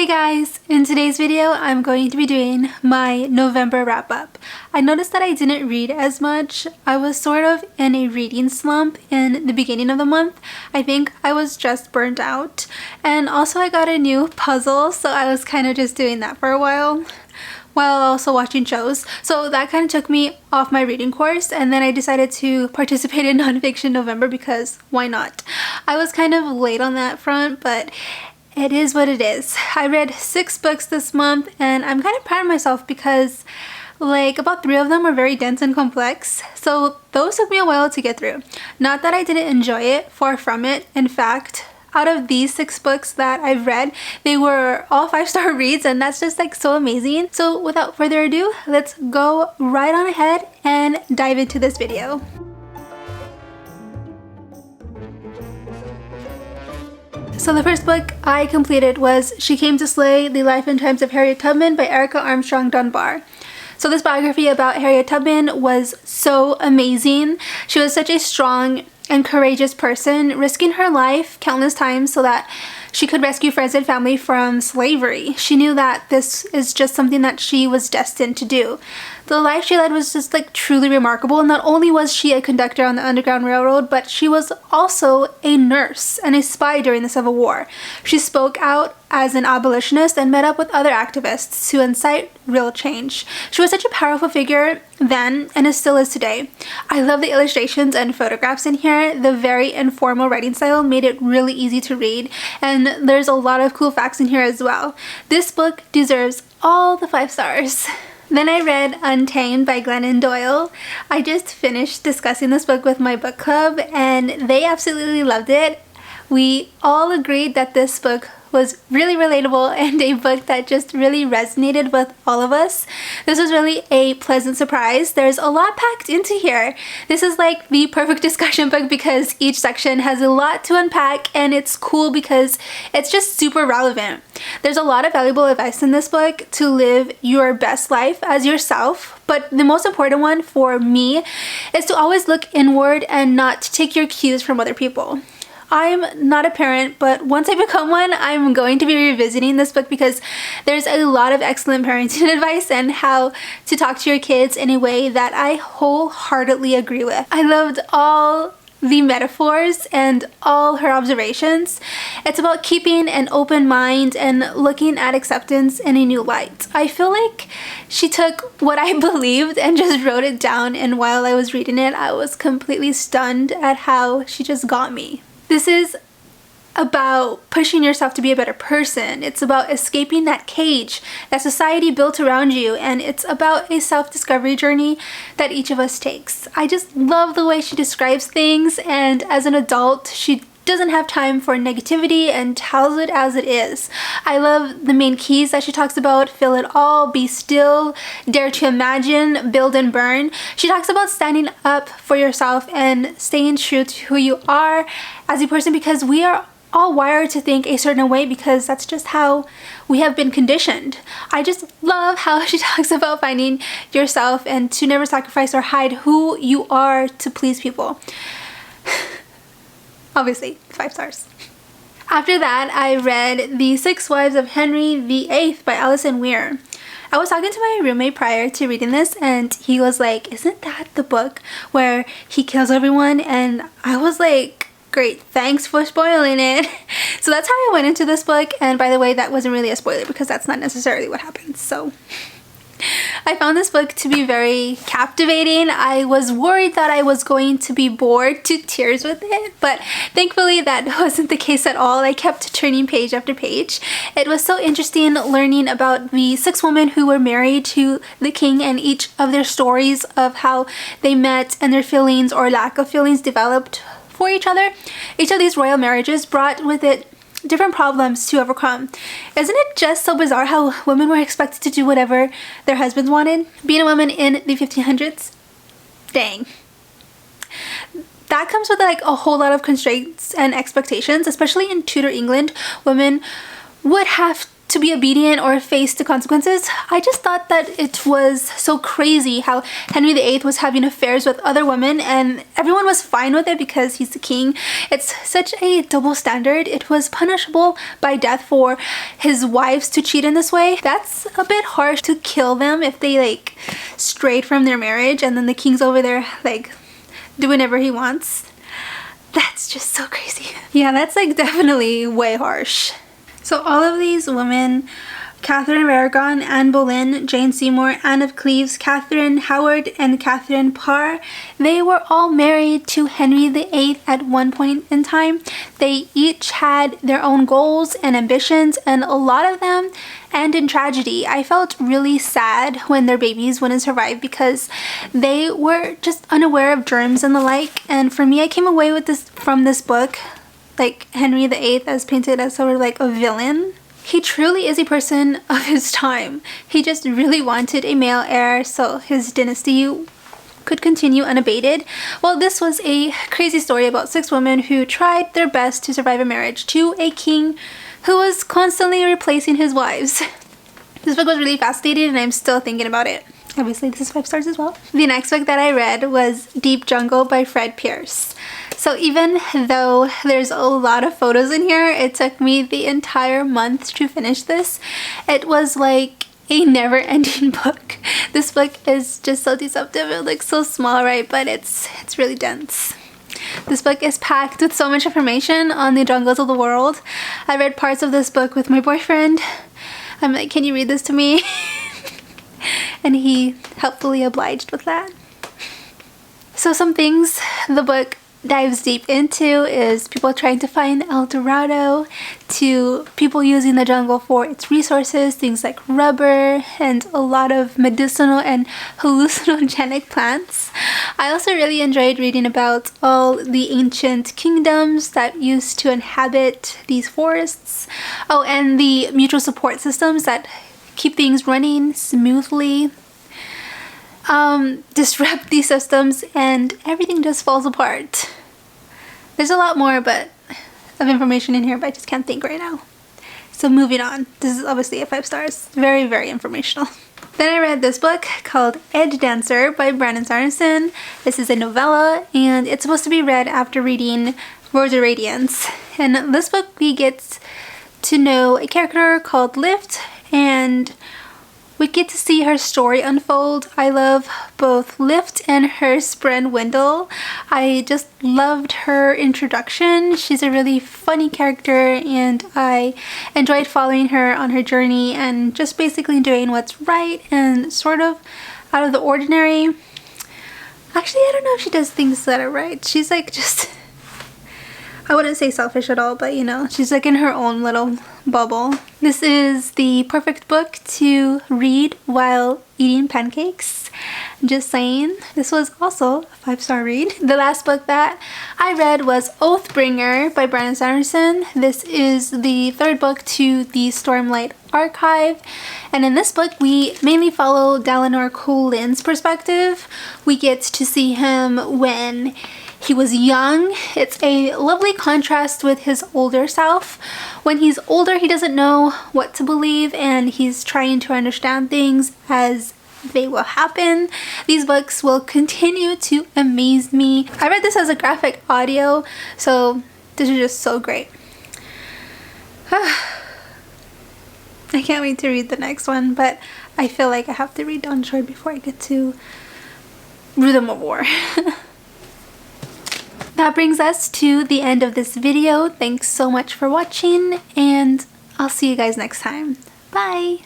Hey guys! In today's video, I'm going to be doing my November wrap-up. I noticed that I didn't read as much. I was sort of in a reading slump in the beginning of the month. I think I was just burnt out. And also I got a new puzzle, so I was kind of just doing that for a while also watching shows. So that kind of took me off my reading course, and then I decided to participate in nonfiction November because why not? I was kind of late on that front, but it is what it is. I read 6 books this month and I'm kind of proud of myself because like about 3 of them were very dense and complex. So those took me a while to get through. Not that I didn't enjoy it, far from it. In fact, out of these 6 books that I've read, they were all 5-star reads, and that's just like so amazing. So without further ado, let's go right on ahead and dive into this video. So the first book I completed was She Came to Slay: The Life and Times of Harriet Tubman by Armstrong Dunbar. So this biography about Harriet Tubman was so amazing. She was such a strong and courageous person, risking her life countless times so that she could rescue friends and family from slavery. She knew that this is just something that she was destined to do. The life she led was just like truly remarkable. Not only was she a conductor on the Underground Railroad, but she was also a nurse and a spy during the Civil War. She spoke out as an abolitionist and met up with other activists to incite real change. She was such a powerful figure then and it still is today. I love the illustrations and photographs in here. The very informal writing style made it really easy to read, and there's a lot of cool facts in here as well. This book deserves all the 5 stars. Then I read Untamed by Glennon and Doyle. I just finished discussing this book with my book club and they absolutely loved it. We all agreed that this book was really relatable and a book that just really resonated with all of us. This was really a pleasant surprise. There's a lot packed into here. This is like the perfect discussion book because each section has a lot to unpack, and it's cool because it's just super relevant. There's a lot of valuable advice in this book to live your best life as yourself, but the most important one for me is to always look inward and not to take your cues from other people. I'm not a parent, but once I become one, I'm going to be revisiting this book because there's a lot of excellent parenting advice and how to talk to your kids in a way that I wholeheartedly agree with. I loved all the metaphors and all her observations. It's about keeping an open mind and looking at acceptance in a new light. I feel like she took what I believed and just wrote it down, and while I was reading it, I was completely stunned at how she just got me. This is about pushing yourself to be a better person. It's about escaping that cage that society built around you, and it's about a self-discovery journey that each of us takes. I just love the way she describes things, and as an adult, she doesn't have time for negativity and tells it as it is. I love the main keys that she talks about: feel it all, be still, dare to imagine, build and burn. She talks about standing up for yourself and staying true to who you are as a person, because we are all wired to think a certain way because that's just how we have been conditioned. I just love how she talks about finding yourself and to never sacrifice or hide who you are to please people. Obviously, 5 stars. After that, I read The 6 Wives of Henry VIII by Alison Weir. I was talking to my roommate prior to reading this, and he was like, "Isn't that the book where he kills everyone?" And I was like, "Great, thanks for spoiling it." So that's how I went into this book, and by the way, that wasn't really a spoiler because that's not necessarily what happens. So I found this book to be very captivating. I was worried that I was going to be bored to tears with it, but thankfully that wasn't the case at all. I kept turning page after page. It was so interesting learning about the 6 women who were married to the king and each of their stories of how they met and their feelings or lack of feelings developed for each other. Each of these royal marriages brought with it different problems to overcome. Isn't it just so bizarre how women were expected to do whatever their husbands wanted? Being a woman in the 1500s? Dang. That comes with like a whole lot of constraints and expectations, especially in Tudor England. Women would have to be obedient or face the consequences. I just thought that it was so crazy how Henry VIII was having affairs with other women and everyone was fine with it because he's the king. It's such a double standard. It was punishable by death for his wives to cheat in this way. That's a bit harsh to kill them if they like strayed from their marriage and then the king's over there like doing whatever he wants. That's just so crazy. Yeah, that's like definitely way harsh. So all of these women, Catherine of Aragon, Anne Boleyn, Jane Seymour, Anne of Cleves, Catherine Howard, and Catherine Parr, they were all married to Henry VIII at one point in time. They each had their own goals and ambitions, and a lot of them end in tragedy. I felt really sad when their babies wouldn't survive because they were just unaware of germs and the like. And for me, I came away with this from this book, like Henry VIII as painted as sort of like a villain. He truly is a person of his time. He just really wanted a male heir so his dynasty could continue unabated. Well, this was a crazy story about 6 women who tried their best to survive a marriage to a king who was constantly replacing his wives. This book was really fascinating and I'm still thinking about it. Obviously, this is 5 stars as well. The next book that I read was Deep Jungle by Fred Pearce. So even though there's a lot of photos in here, it took me the entire month to finish this. It was like a never-ending book. This book is just so deceptive. It looks so small, right? But it's really dense. This book is packed with so much information on the jungles of the world. I read parts of this book with my boyfriend. I'm like, can you read this to me? And he helpfully obliged with that. So some things the book dives deep into is people trying to find El Dorado, to people using the jungle for its resources, things like rubber and a lot of medicinal and hallucinogenic plants. I also really enjoyed reading about all the ancient kingdoms that used to inhabit these forests. Oh, and the mutual support systems that keep things running smoothly, disrupt these systems, and everything just falls apart. There's a lot more of information in here, but I just can't think right now. So moving on. This is obviously a 5 stars. Very, very informational. Then I read this book called Edgedancer by Sanderson. This is a novella, and it's supposed to be read after reading Rose of Radiance. In this book, we get to know a character called Lift, and we get to see her story unfold. I love both Lift and her friend Wendell. I just loved her introduction. She's a really funny character and I enjoyed following her on her journey and just basically doing what's right and sort of out of the ordinary. Actually, I don't know if she does things that are right. She's like just, I wouldn't say selfish at all, but you know, she's like in her own little bubble. This is the perfect book to read while eating pancakes. Just saying. This was also a 5-star read. The last book that I read was Oathbringer by Sanderson. This is the 3rd book to the Stormlight archive. And in this book, we mainly follow Dalinor Colin's perspective. We get to see him when he was young. It's a lovely contrast with his older self. When he's older, he doesn't know what to believe and he's trying to understand things as they will happen. These books will continue to amaze me. I read this as a graphic audio, so this is just so great. I can't wait to read the next one, but I feel like I have to read Dawn Shore before I get to Rhythm of War. That brings us to the end of this video. Thanks so much for watching, and I'll see you guys next time. Bye!